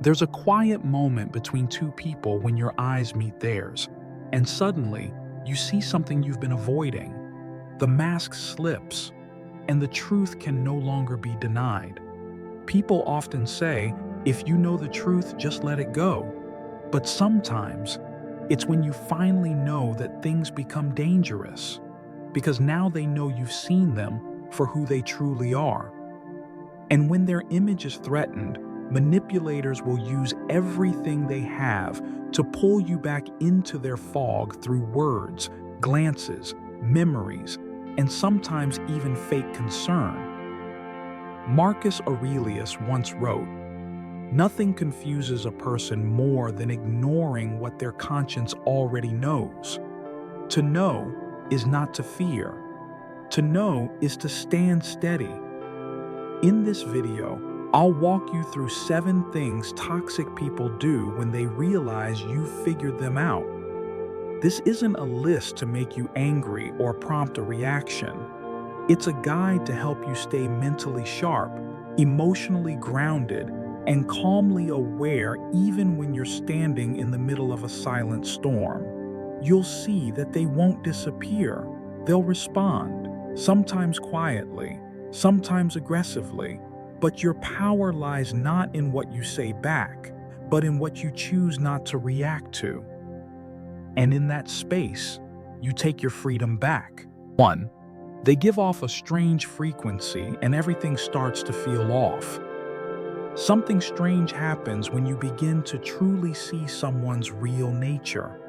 There's a quiet moment between two people when your eyes meet theirs, and suddenly you see something you've been avoiding. The mask slips, and the truth can no longer be denied. People often say, if you know the truth, just let it go. But sometimes, it's when you finally know that things become dangerous, because now they know you've seen them for who they truly are. And when their image is threatened, manipulators will use everything they have to pull you back into their fog through words, glances, memories, and sometimes even fake concern. Marcus Aurelius once wrote, "Nothing confuses a person more than ignoring what their conscience already knows. To know is not to fear. To know is to stand steady." In this video, I'll walk you through 7 things toxic people do when they realize you've figured them out. This isn't a list to make you angry or prompt a reaction. It's a guide to help you stay mentally sharp, emotionally grounded, and calmly aware even when you're standing in the middle of a silent storm. You'll see that they won't disappear. They'll respond, sometimes quietly, sometimes aggressively, but your power lies not in what you say back, but in what you choose not to react to. And in that space, you take your freedom back. 1. They give off a strange frequency and everything starts to feel off. Something strange happens when you begin to truly see someone's real nature.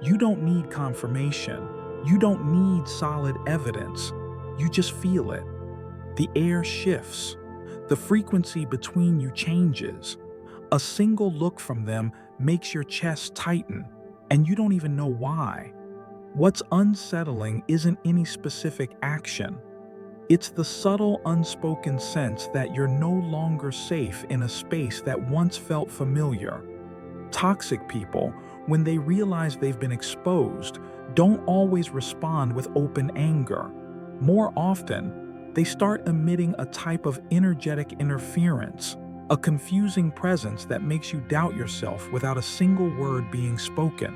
You don't need confirmation. You don't need solid evidence. You just feel it. The air shifts. The frequency between you changes. A single look from them makes your chest tighten, and you don't even know why. What's unsettling isn't any specific action. It's the subtle, unspoken sense that you're no longer safe in a space that once felt familiar. Toxic people, when they realize they've been exposed, don't always respond with open anger. More often, they start emitting a type of energetic interference, a confusing presence that makes you doubt yourself without a single word being spoken.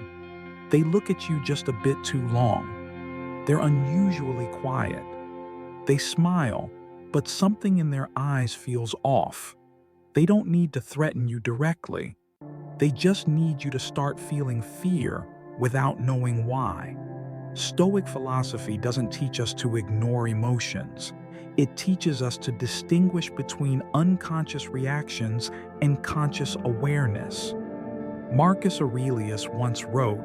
They look at you just a bit too long. They're unusually quiet. They smile, but something in their eyes feels off. They don't need to threaten you directly. They just need you to start feeling fear without knowing why. Stoic philosophy doesn't teach us to ignore emotions. It teaches us to distinguish between unconscious reactions and conscious awareness. Marcus Aurelius once wrote,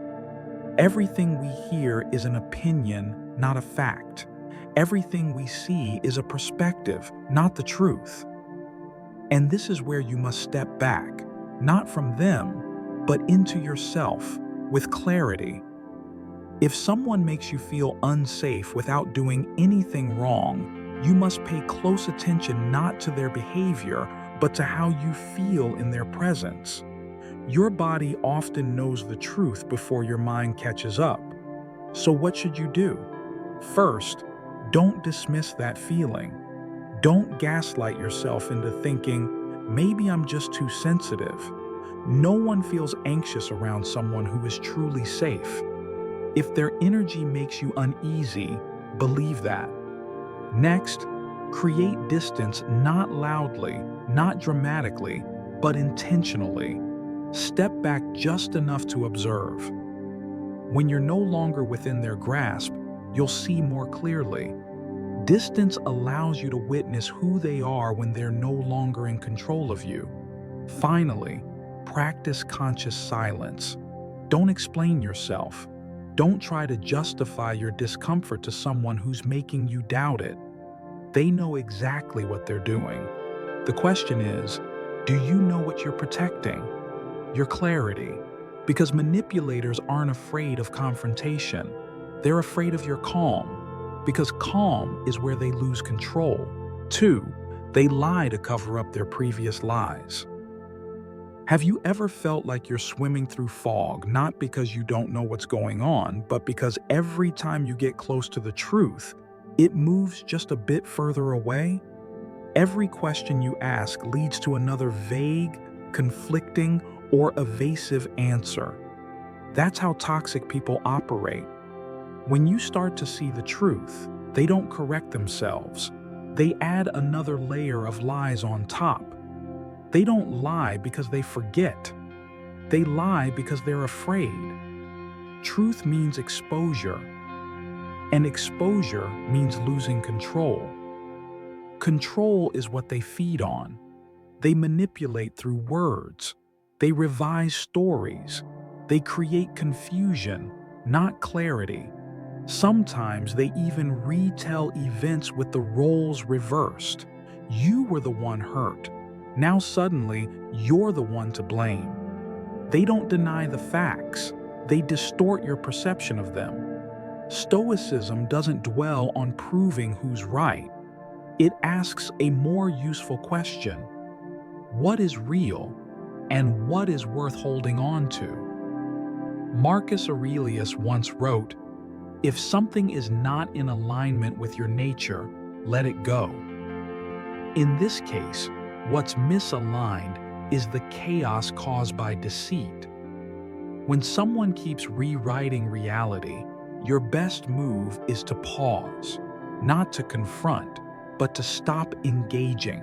"Everything we hear is an opinion, not a fact. Everything we see is a perspective, not the truth." And this is where you must step back, not from them, but into yourself, with clarity. If someone makes you feel unsafe without doing anything wrong, you must pay close attention not to their behavior, but to how you feel in their presence. Your body often knows the truth before your mind catches up. So what should you do? First, don't dismiss that feeling. Don't gaslight yourself into thinking, maybe I'm just too sensitive. No one feels anxious around someone who is truly safe. If their energy makes you uneasy, believe that. Next, create distance not loudly, not dramatically, but intentionally. Step back just enough to observe. When you're no longer within their grasp, you'll see more clearly. Distance allows you to witness who they are when they're no longer in control of you. Finally, practice conscious silence. Don't explain yourself. Don't try to justify your discomfort to someone who's making you doubt it. They know exactly what they're doing. The question is, do you know what you're protecting? Your clarity. Because manipulators aren't afraid of confrontation. They're afraid of your calm. Because calm is where they lose control. 2, they lie to cover up their previous lies. Have you ever felt like you're swimming through fog, not because you don't know what's going on, but because every time you get close to the truth, it moves just a bit further away? Every question you ask leads to another vague, conflicting, or evasive answer. That's how toxic people operate. When you start to see the truth, they don't correct themselves. They add another layer of lies on top. They don't lie because they forget. They lie because they're afraid. Truth means exposure, and exposure means losing control. Control is what they feed on. They manipulate through words. They revise stories. They create confusion, not clarity. Sometimes they even retell events with the roles reversed. You were the one hurt. Now suddenly, you're the one to blame. They don't deny the facts. They distort your perception of them. Stoicism doesn't dwell on proving who's right. It asks a more useful question. What is real, and what is worth holding on to? Marcus Aurelius once wrote, "If something is not in alignment with your nature, let it go." In this case, what's misaligned is the chaos caused by deceit. When someone keeps rewriting reality, your best move is to pause, not to confront, but to stop engaging.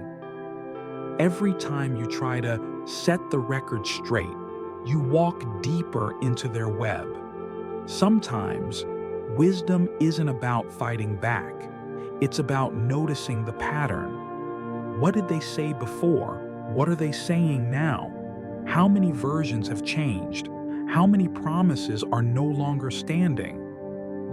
Every time you try to set the record straight, you walk deeper into their web. Sometimes, wisdom isn't about fighting back. It's about noticing the pattern. What did they say before? What are they saying now? How many versions have changed? How many promises are no longer standing?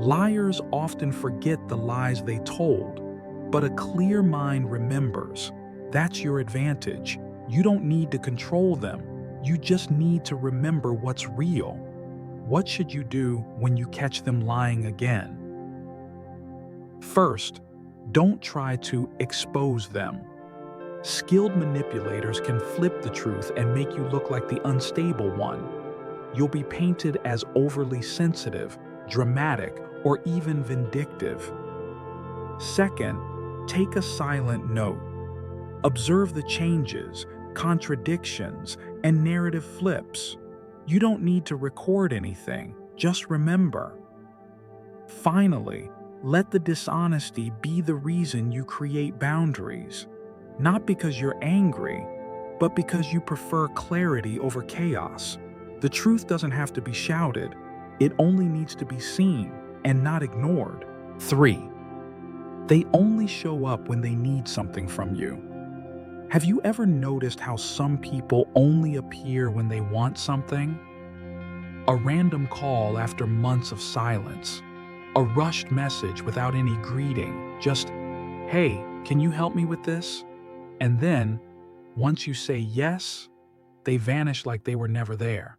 Liars often forget the lies they told, but a clear mind remembers. That's your advantage. You don't need to control them. You just need to remember what's real. What should you do when you catch them lying again? First, don't try to expose them. Skilled manipulators can flip the truth and make you look like the unstable one. You'll be painted as overly sensitive, dramatic, or even vindictive. Second, take a silent note. Observe the changes, contradictions, and narrative flips. You don't need to record anything, just remember. Finally, let the dishonesty be the reason you create boundaries. Not because you're angry, but because you prefer clarity over chaos. The truth doesn't have to be shouted. It only needs to be seen and not ignored. 3. They only show up when they need something from you. Have you ever noticed how some people only appear when they want something? A random call after months of silence. A rushed message without any greeting. Just, "Hey, can you help me with this?" And then, once you say yes, they vanish like they were never there.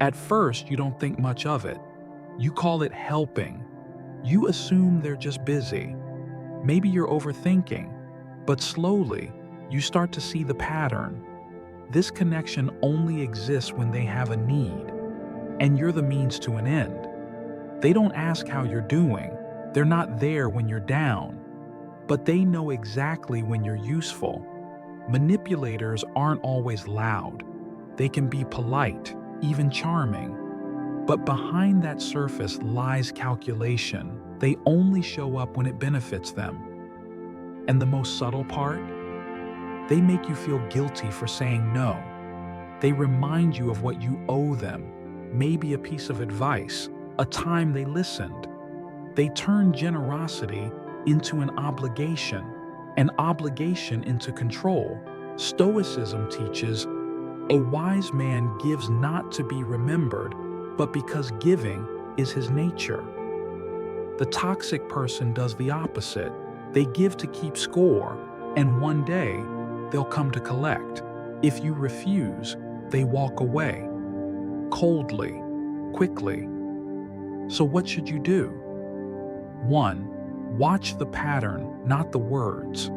At first, you don't think much of it. You call it helping. You assume they're just busy. Maybe you're overthinking, but slowly, you start to see the pattern. This connection only exists when they have a need, and you're the means to an end. They don't ask how you're doing. They're not there when you're down, but they know exactly when you're useful. Manipulators aren't always loud. They can be polite, even charming. But behind that surface lies calculation. They only show up when it benefits them. And the most subtle part? They make you feel guilty for saying no. They remind you of what you owe them, maybe a piece of advice, a time they listened. They turn generosity into an obligation into control. Stoicism teaches, a wise man gives not to be remembered, but because giving is his nature. The toxic person does the opposite. They give to keep score, and one day, they'll come to collect. If you refuse, they walk away. Coldly, quickly. So what should you do? 1. Watch the pattern, not the words.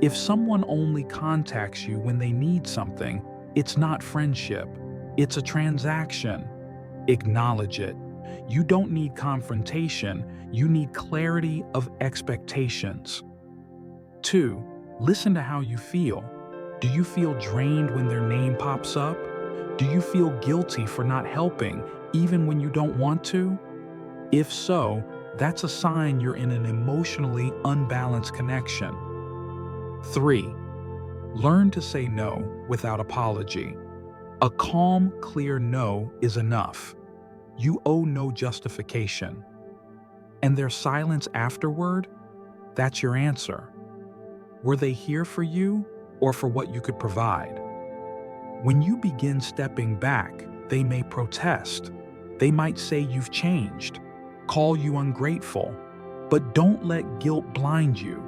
If someone only contacts you when they need something, it's not friendship. It's a transaction. Acknowledge it. You don't need confrontation. You need clarity of expectations. 2. Listen to how you feel. Do you feel drained when their name pops up? Do you feel guilty for not helping, even when you don't want to? If so, that's a sign you're in an emotionally unbalanced connection. 3. Learn to say no without apology. A calm, clear no is enough. You owe no justification. And their silence afterward? That's your answer. Were they here for you or for what you could provide? When you begin stepping back, they may protest. They might say you've changed, call you ungrateful, but don't let guilt blind you.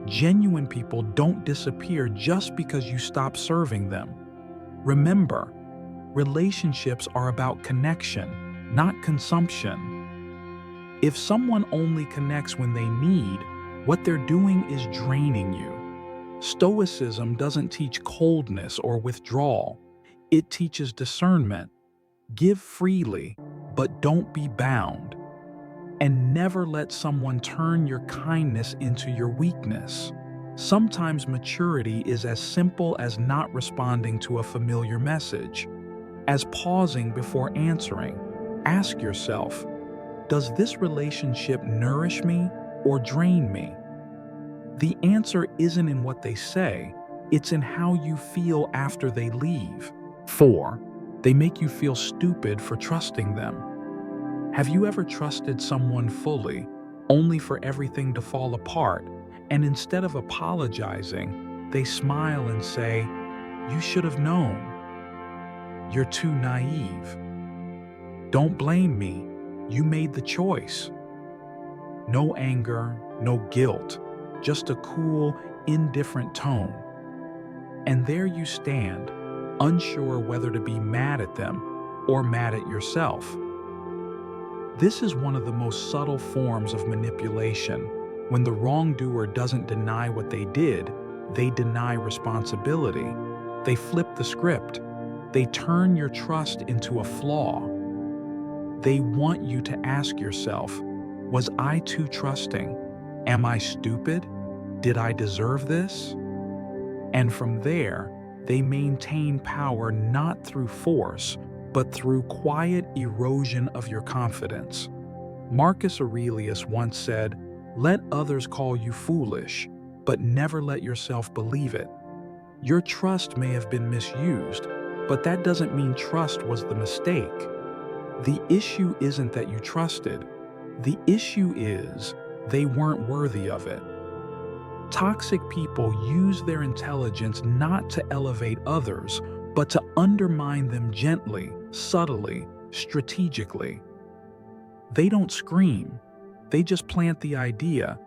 Genuine people don't disappear just because you stop serving them. Remember, relationships are about connection, not consumption. If someone only connects when they need, what they're doing is draining you. Stoicism doesn't teach coldness or withdrawal. It teaches discernment. Give freely, but don't be bound. And never let someone turn your kindness into your weakness. Sometimes maturity is as simple as not responding to a familiar message, as pausing before answering. Ask yourself, does this relationship nourish me or drain me? The answer isn't in what they say, it's in how you feel after they leave. 4. They make you feel stupid for trusting them. Have you ever trusted someone fully, only for everything to fall apart, and instead of apologizing, they smile and say, "You should have known. You're too naive. Don't blame me. You made the choice." No anger, no guilt, just a cool, indifferent tone. And there you stand, unsure whether to be mad at them or mad at yourself. This is one of the most subtle forms of manipulation. When the wrongdoer doesn't deny what they did, they deny responsibility. They flip the script. They turn your trust into a flaw. They want you to ask yourself, was I too trusting? Am I stupid? Did I deserve this? And from there, they maintain power not through force, but through quiet erosion of your confidence. Marcus Aurelius once said, "Let others call you foolish, but never let yourself believe it." Your trust may have been misused, but that doesn't mean trust was the mistake. The issue isn't that you trusted. The issue is they weren't worthy of it. Toxic people use their intelligence not to elevate others, but to undermine them gently, subtly, strategically. They don't scream. They just plant the idea,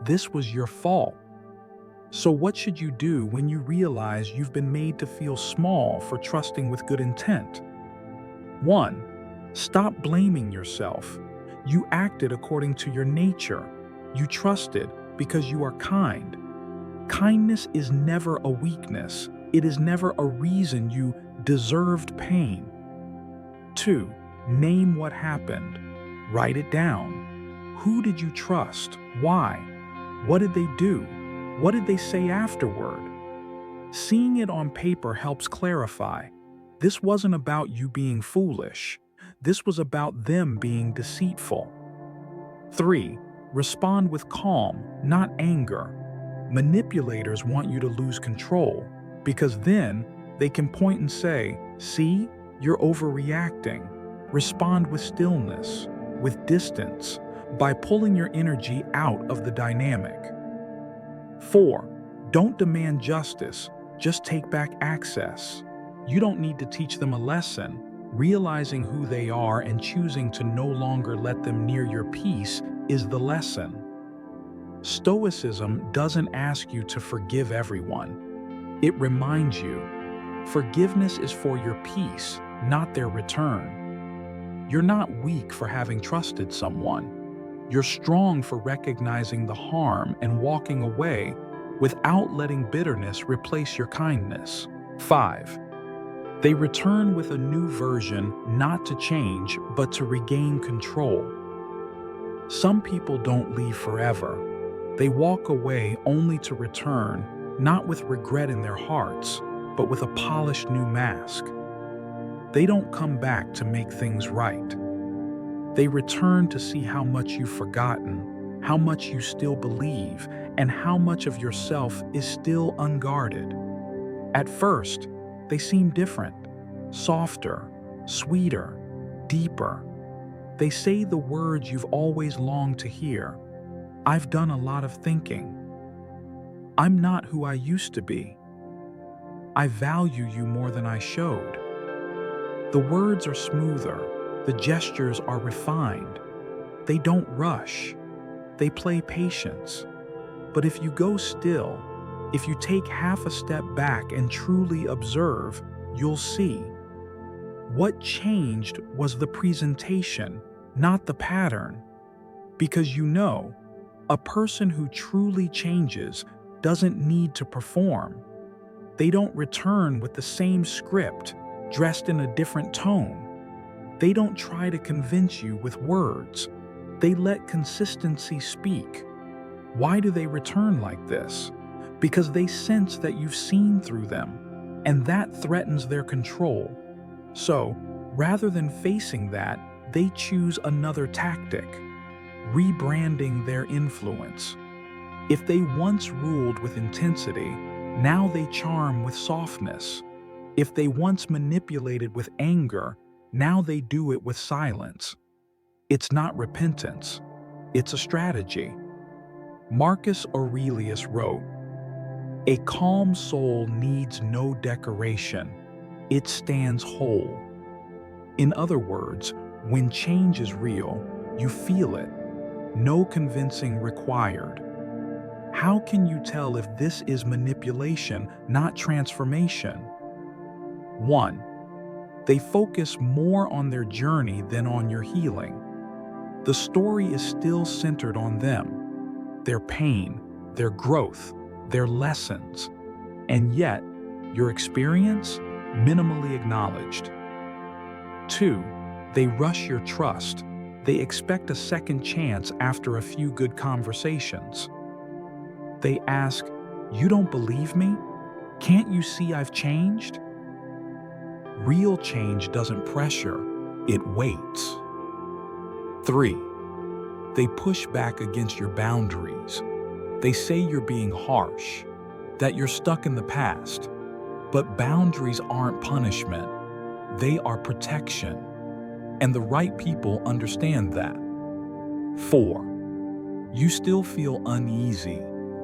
this was your fault. So what should you do when you realize you've been made to feel small for trusting with good intent? 1. Stop blaming yourself. You acted according to your nature. You trusted because you are kind. Kindness is never a weakness. It is never a reason you deserved pain. 2. Name what happened. Write it down. Who did you trust? Why? What did they do? What did they say afterward? Seeing it on paper helps clarify. This wasn't about you being foolish. This was about them being deceitful. 3. Respond with calm, not anger. Manipulators want you to lose control, because then they can point and say, "See, you're overreacting." Respond with stillness, with distance, by pulling your energy out of the dynamic. 4. Don't demand justice, just take back access. You don't need to teach them a lesson. Realizing who they are and choosing to no longer let them near your peace is the lesson. Stoicism doesn't ask you to forgive everyone. It reminds you, forgiveness is for your peace, not their return. You're not weak for having trusted someone. You're strong for recognizing the harm and walking away without letting bitterness replace your kindness. 5. They return with a new version, not to change, but to regain control. Some people don't leave forever. They walk away only to return, not with regret in their hearts, but with a polished new mask. They don't come back to make things right. They return to see how much you've forgotten, how much you still believe, and how much of yourself is still unguarded. At first, they seem different, softer, sweeter, deeper. They say the words you've always longed to hear. I've done a lot of thinking. I'm not who I used to be. I value you more than I showed. The words are smoother, the gestures are refined. They don't rush. They play patience. But if you go still, if you take half a step back and truly observe, you'll see. What changed was the presentation, not the pattern. Because a person who truly changes doesn't need to perform. They don't return with the same script, dressed in a different tone. They don't try to convince you with words. They let consistency speak. Why do they return like this? Because they sense that you've seen through them, and that threatens their control. So, rather than facing that, they choose another tactic, rebranding their influence. If they once ruled with intensity, now they charm with softness. If they once manipulated with anger, now they do it with silence. It's not repentance, it's a strategy. Marcus Aurelius wrote, "A calm soul needs no decoration. It stands whole." In other words, when change is real, you feel it. No convincing required. How can you tell if this is manipulation, not transformation? 1. They focus more on their journey than on your healing. The story is still centered on them, their pain, their growth, their lessons, and yet your experience minimally acknowledged. 2. They rush your trust. They expect a second chance after a few good conversations. They ask, "You don't believe me? Can't you see I've changed?" Real change doesn't pressure, it waits. 3. They push back against your boundaries. They say you're being harsh, that you're stuck in the past. But boundaries aren't punishment, they are protection. And the right people understand that. 4. You still feel uneasy,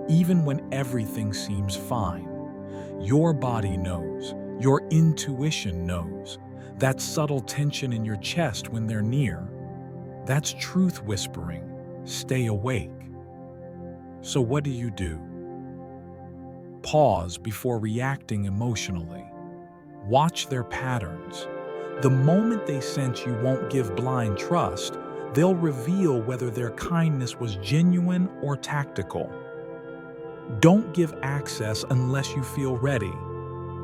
even when everything seems fine. Your body knows, your intuition knows, that subtle tension in your chest when they're near. That's truth whispering, stay awake. So what do? Pause before reacting emotionally. Watch their patterns. The moment they sense you won't give blind trust, they'll reveal whether their kindness was genuine or tactical. Don't give access unless you feel ready.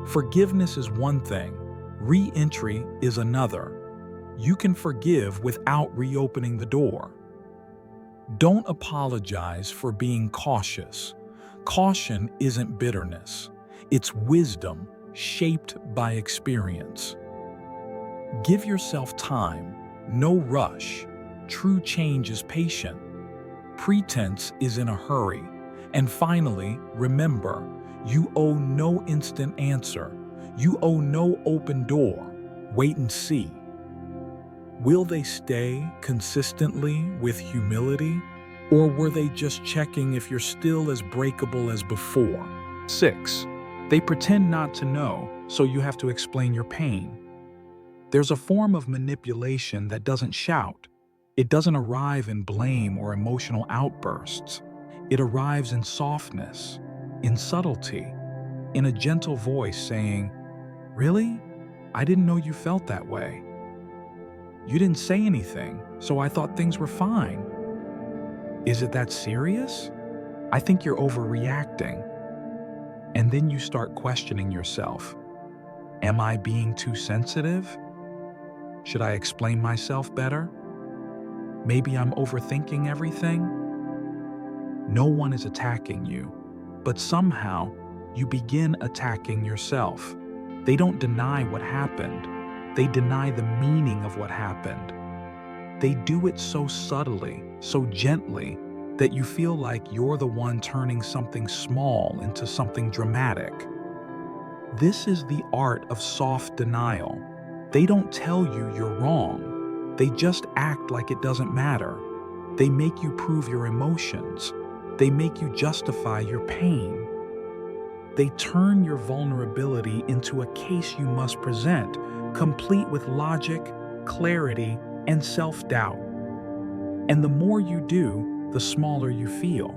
Forgiveness is one thing, re-entry is another. You can forgive without reopening the door. Don't apologize for being cautious. Caution isn't bitterness. It's wisdom shaped by experience. Give yourself time, no rush. True change is patient. Pretense is in a hurry. And finally, remember, you owe no instant answer. You owe no open door. Wait and see. Will they stay consistently with humility? Or were they just checking if you're still as breakable as before? 6. They pretend not to know, so you have to explain your pain. There's a form of manipulation that doesn't shout. It doesn't arrive in blame or emotional outbursts. It arrives in softness, in subtlety, in a gentle voice saying, "Really? I didn't know you felt that way. You didn't say anything, so I thought things were fine. Is it that serious? I think you're overreacting." And then you start questioning yourself. Am I being too sensitive? Should I explain myself better? Maybe I'm overthinking everything? No one is attacking you, but somehow you begin attacking yourself. They don't deny what happened. They deny the meaning of what happened. They do it so subtly, so gently, that you feel like you're the one turning something small into something dramatic. This is the art of soft denial. They don't tell you you're wrong. They just act like it doesn't matter. They make you prove your emotions. They make you justify your pain. They turn your vulnerability into a case you must present, complete with logic, clarity, and self-doubt. And the more you do, the smaller you feel.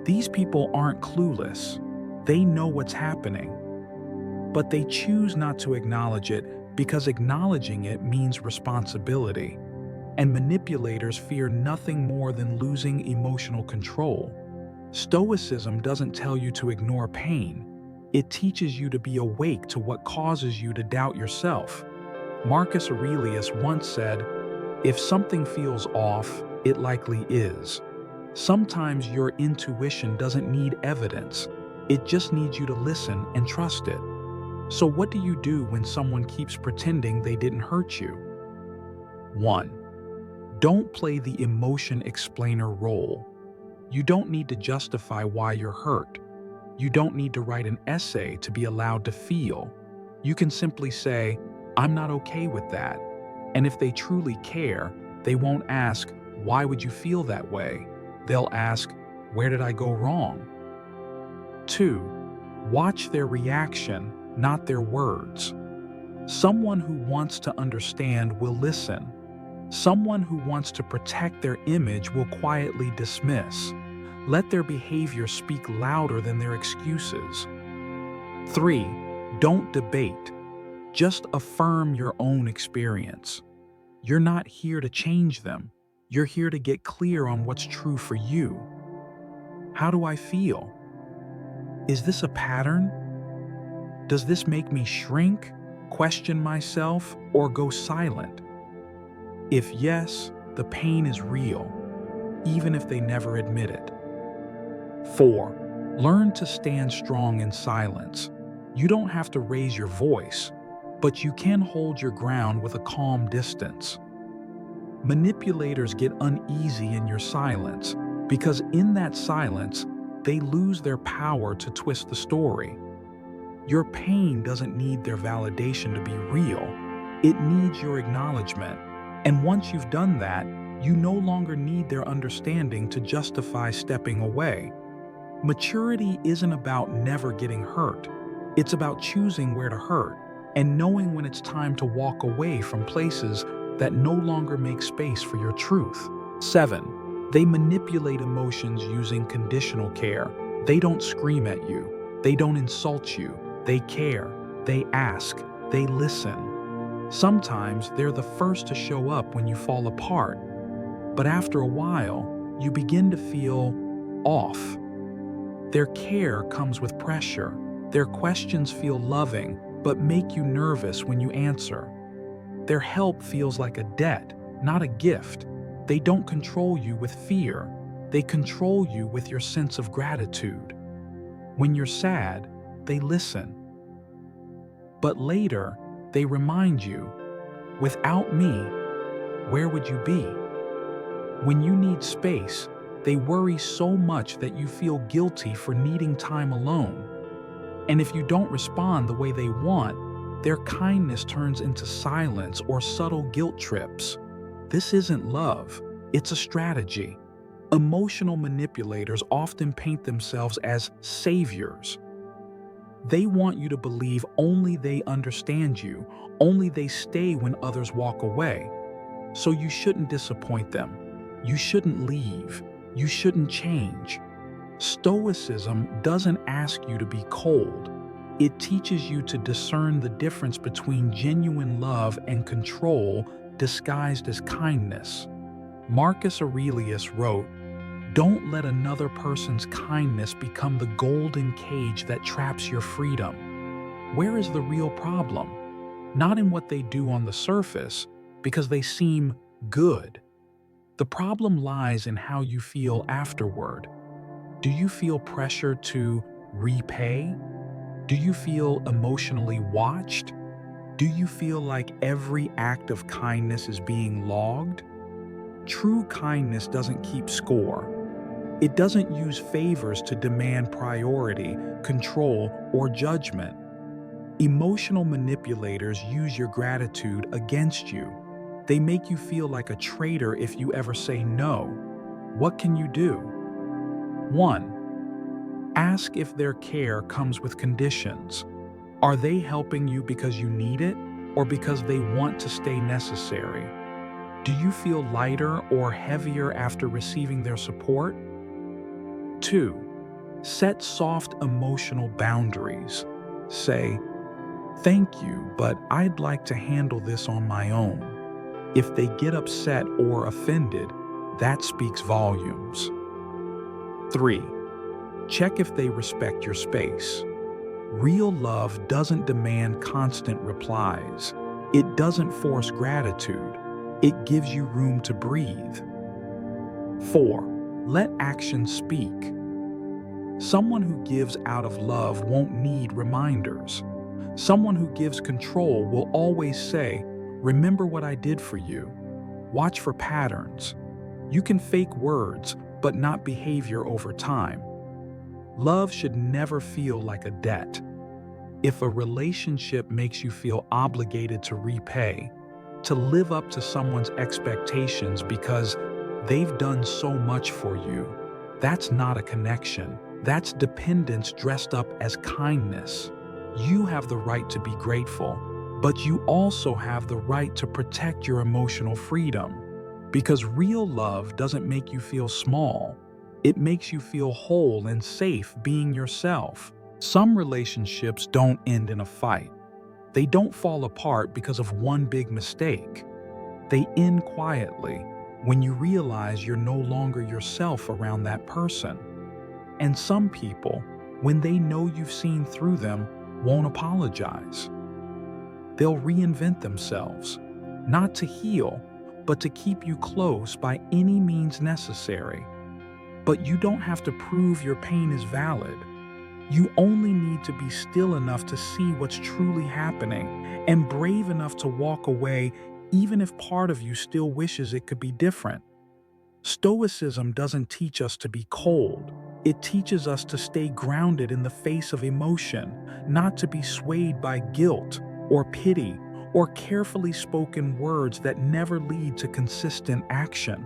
These people aren't clueless. They know what's happening. But they choose not to acknowledge it because acknowledging it means responsibility. And manipulators fear nothing more than losing emotional control. Stoicism doesn't tell you to ignore pain. It teaches you to be awake to what causes you to doubt yourself. Marcus Aurelius once said, "If something feels off, it likely is." Sometimes your intuition doesn't need evidence. It just needs you to listen and trust it. So what do you do when someone keeps pretending they didn't hurt you? 1. Don't play the emotion explainer role. You don't need to justify why you're hurt. You don't need to write an essay to be allowed to feel. You can simply say, "I'm not okay with that." And if they truly care, they won't ask, "Why would you feel that way?" They'll ask, "Where did I go wrong?" 2. Watch their reaction, not their words. Someone who wants to understand will listen. Someone who wants to protect their image will quietly dismiss. Let their behavior speak louder than their excuses. 3. Don't debate. Just affirm your own experience. You're not here to change them. You're here to get clear on what's true for you. How do I feel? Is this a pattern? Does this make me shrink, question myself, or go silent? If yes, the pain is real, even if they never admit it. 4. Learn to stand strong in silence. You don't have to raise your voice, but you can hold your ground with a calm distance. Manipulators get uneasy in your silence because in that silence, they lose their power to twist the story. Your pain doesn't need their validation to be real. It needs your acknowledgement. And once you've done that, you no longer need their understanding to justify stepping away. Maturity isn't about never getting hurt. It's about choosing where to hurt and knowing when it's time to walk away from places that no longer make space for your truth. 7. They manipulate emotions using conditional care. They don't scream at you. They don't insult you. They care. They ask. They listen. Sometimes they're the first to show up when you fall apart. But after a while, you begin to feel off. Their care comes with pressure. Their questions feel loving, but make you nervous when you answer. Their help feels like a debt, not a gift. They don't control you with fear. They control you with your sense of gratitude. When you're sad, they listen. But later, they remind you, without me, where would you be? When you need space, they worry so much that you feel guilty for needing time alone. And if you don't respond the way they want, their kindness turns into silence or subtle guilt trips. This isn't love, it's a strategy. Emotional manipulators often paint themselves as saviors. They want you to believe only they understand you, only they stay when others walk away. So you shouldn't disappoint them. You shouldn't leave. You shouldn't change. Stoicism doesn't ask you to be cold. It teaches you to discern the difference between genuine love and control disguised as kindness. Marcus Aurelius wrote, "Don't let another person's kindness become the golden cage that traps your freedom." Where is the real problem? Not in what they do on the surface, because they seem good. The problem lies in how you feel afterward. Do you feel pressure to repay? Do you feel emotionally watched? Do you feel like every act of kindness is being logged? True kindness doesn't keep score. It doesn't use favors to demand priority, control, or judgment. Emotional manipulators use your gratitude against you. They make you feel like a traitor if you ever say no. What can you do? 1. Ask if their care comes with conditions. Are they helping you because you need it or because they want to stay necessary? Do you feel lighter or heavier after receiving their support? 2. Set soft emotional boundaries. Say, "Thank you, but I'd like to handle this on my own." If they get upset or offended, that speaks volumes. 3. Check if they respect your space. Real love doesn't demand constant replies. It doesn't force gratitude. It gives you room to breathe. 4. Let actions speak. Someone who gives out of love won't need reminders. Someone who gives control will always say, "Remember what I did for you." Watch for patterns. You can fake words, but not behavior over time. Love should never feel like a debt. If a relationship makes you feel obligated to repay, to live up to someone's expectations because they've done so much for you, that's not a connection. That's dependence dressed up as kindness. You have the right to be grateful, but you also have the right to protect your emotional freedom. Because real love doesn't make you feel small. It makes you feel whole and safe being yourself. Some relationships don't end in a fight. They don't fall apart because of one big mistake. They end quietly when you realize you're no longer yourself around that person. And some people, when they know you've seen through them, won't apologize. They'll reinvent themselves, not to heal, but to keep you close by any means necessary. But you don't have to prove your pain is valid. You only need to be still enough to see what's truly happening and brave enough to walk away even if part of you still wishes it could be different. Stoicism doesn't teach us to be cold. It teaches us to stay grounded in the face of emotion, not to be swayed by guilt or pity or carefully spoken words that never lead to consistent action.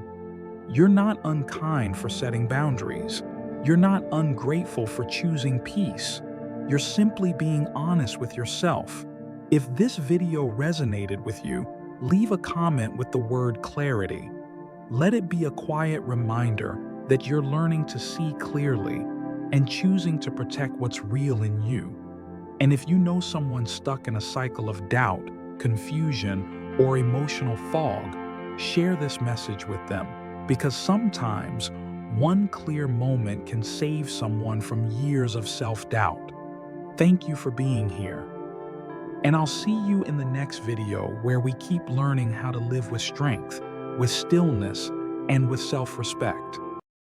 You're not unkind for setting boundaries. You're not ungrateful for choosing peace. You're simply being honest with yourself. If this video resonated with you, leave a comment with the word clarity. Let it be a quiet reminder that you're learning to see clearly and choosing to protect what's real in you. And if you know someone stuck in a cycle of doubt, confusion, or emotional fog, share this message with them, because sometimes one clear moment can save someone from years of self-doubt. Thank you for being here. And I'll see you in the next video where we keep learning how to live with strength, with stillness, and with self-respect.